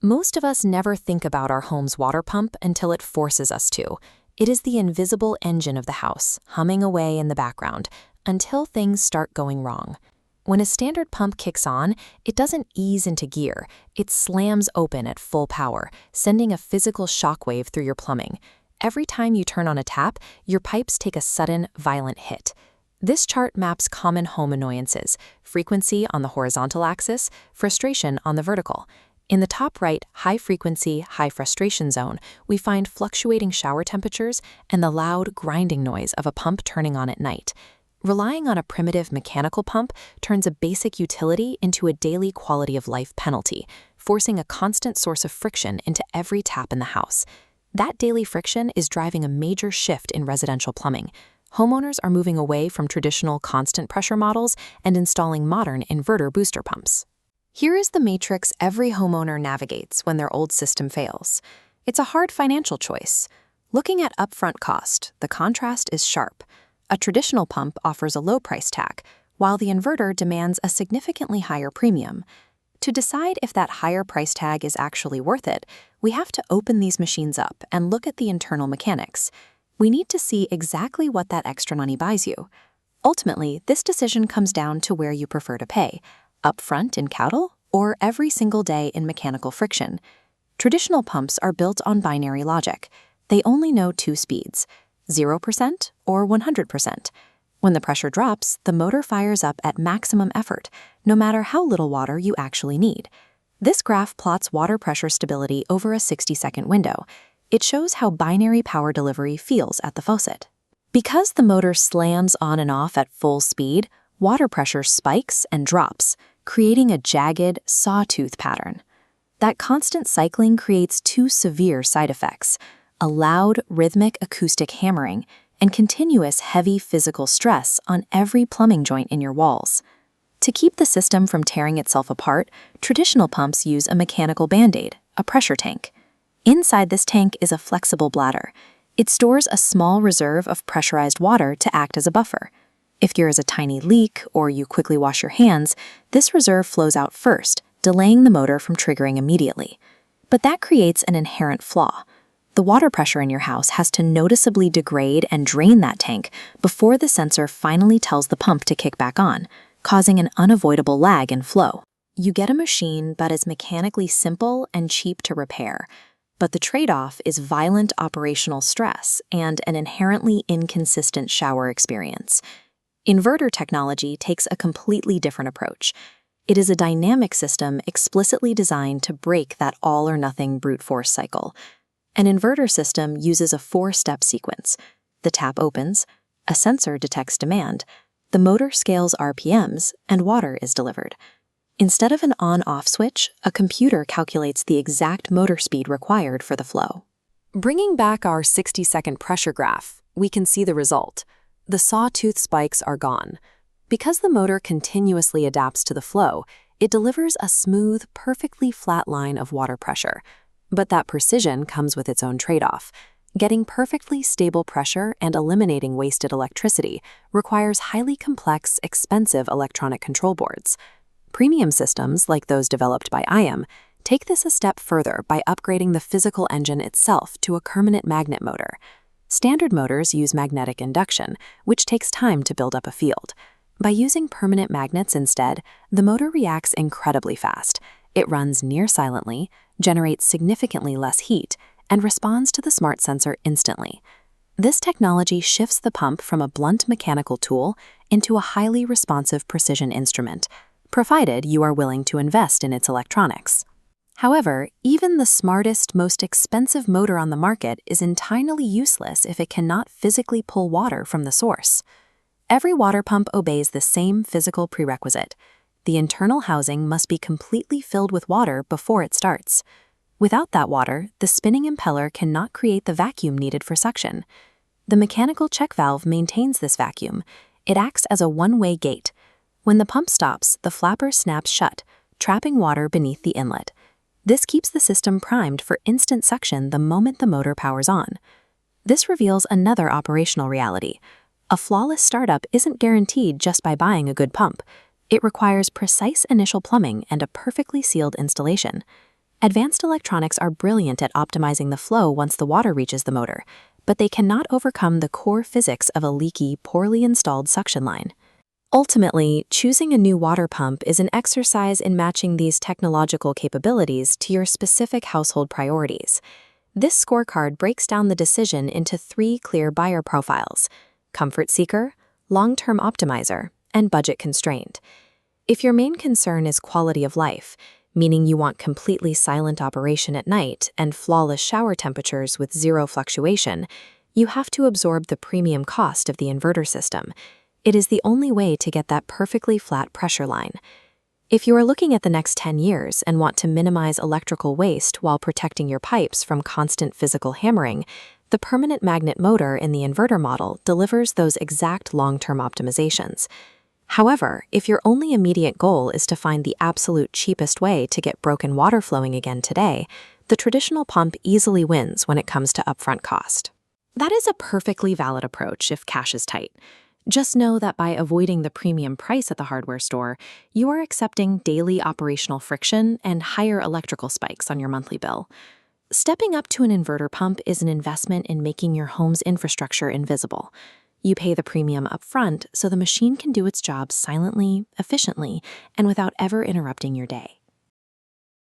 Most of us never think about our home's water pump until it forces us to. It is the invisible engine of the house, humming away in the background, until things start going wrong. When a standard pump kicks on, it doesn't ease into gear. It slams open at full power, sending a physical shockwave through your plumbing. Every time you turn on a tap, your pipes take a sudden, violent hit. This chart maps common home annoyances: frequency on the horizontal axis, frustration on the vertical. In the top right, high-frequency, high-frustration zone, we find fluctuating shower temperatures and the loud, grinding noise of a pump turning on at night. Relying on a primitive mechanical pump turns a basic utility into a daily quality-of-life penalty, forcing a constant source of friction into every tap in the house. That daily friction is driving a major shift in residential plumbing. Homeowners are moving away from traditional constant pressure models and installing modern inverter booster pumps. Here is the matrix every homeowner navigates when their old system fails. It's a hard financial choice. Looking at upfront cost, the contrast is sharp. A traditional pump offers a low price tag, while the inverter demands a significantly higher premium. To decide if that higher price tag is actually worth it, we have to open these machines up and look at the internal mechanics. We need to see exactly what that extra money buys you. Ultimately, this decision comes down to where you prefer to pay: upfront in capital or every single day in mechanical friction. Traditional pumps are built on binary logic. They only know two speeds: 0% or 100%. When the pressure drops, the motor fires up at maximum effort, no matter how little water you actually need. This graph plots water pressure stability over a 60-second window. It shows how binary power delivery feels at the faucet. Because the motor slams on and off at full speed, water pressure spikes and drops, creating a jagged, sawtooth pattern. That constant cycling creates two severe side effects: a loud, rhythmic acoustic hammering and continuous heavy physical stress on every plumbing joint in your walls. To keep the system from tearing itself apart, traditional pumps use a mechanical band-aid, a pressure tank. Inside this tank is a flexible bladder. It stores a small reserve of pressurized water to act as a buffer. If there is a tiny leak or you quickly wash your hands, this reserve flows out first, delaying the motor from triggering immediately. But that creates an inherent flaw. The water pressure in your house has to noticeably degrade and drain that tank before the sensor finally tells the pump to kick back on, causing an unavoidable lag in flow. You get a machine that is mechanically simple and cheap to repair, but the trade-off is violent operational stress and an inherently inconsistent shower experience. Inverter technology takes a completely different approach. It is a dynamic system explicitly designed to break that all-or-nothing brute force cycle. An inverter system uses a 4-step sequence. The tap opens, a sensor detects demand, the motor scales RPMs, and water is delivered. Instead of an on-off switch, a computer calculates the exact motor speed required for the flow. Bringing back our 60-second pressure graph, we can see the result. The sawtooth spikes are gone. Because the motor continuously adapts to the flow, it delivers a smooth, perfectly flat line of water pressure. But that precision comes with its own trade-off. Getting perfectly stable pressure and eliminating wasted electricity requires highly complex, expensive electronic control boards. Premium systems, like those developed by IAM, take this a step further by upgrading the physical engine itself to a permanent magnet motor. Standard motors use magnetic induction, which takes time to build up a field. By using permanent magnets instead, the motor reacts incredibly fast. It runs near silently, generates significantly less heat, and responds to the smart sensor instantly. This technology shifts the pump from a blunt mechanical tool into a highly responsive precision instrument, provided you are willing to invest in its electronics. However, even the smartest, most expensive motor on the market is entirely useless if it cannot physically pull water from the source. Every water pump obeys the same physical prerequisite. The internal housing must be completely filled with water before it starts. Without that water, the spinning impeller cannot create the vacuum needed for suction. The mechanical check valve maintains this vacuum. It acts as a one-way gate. When the pump stops, the flapper snaps shut, trapping water beneath the inlet. This keeps the system primed for instant suction the moment the motor powers on. This reveals another operational reality. A flawless startup isn't guaranteed just by buying a good pump. It requires precise initial plumbing and a perfectly sealed installation. Advanced electronics are brilliant at optimizing the flow once the water reaches the motor, but they cannot overcome the core physics of a leaky, poorly installed suction line. Ultimately, choosing a new water pump is an exercise in matching these technological capabilities to your specific household priorities. This scorecard breaks down the decision into 3 clear buyer profiles: comfort seeker, long-term optimizer, and budget constrained. If your main concern is quality of life, meaning you want completely silent operation at night and flawless shower temperatures with zero fluctuation, you have to absorb the premium cost of the inverter system. It is the only way to get that perfectly flat pressure line. If you are looking at the next 10 years and want to minimize electrical waste while protecting your pipes from constant physical hammering, the permanent magnet motor in the inverter model delivers those exact long-term optimizations. However, if your only immediate goal is to find the absolute cheapest way to get broken water flowing again today, the traditional pump easily wins when it comes to upfront cost. That is a perfectly valid approach if cash is tight. Just know that by avoiding the premium price at the hardware store, you are accepting daily operational friction and higher electrical spikes on your monthly bill. Stepping up to an inverter pump is an investment in making your home's infrastructure invisible. You pay the premium upfront so the machine can do its job silently, efficiently, and without ever interrupting your day.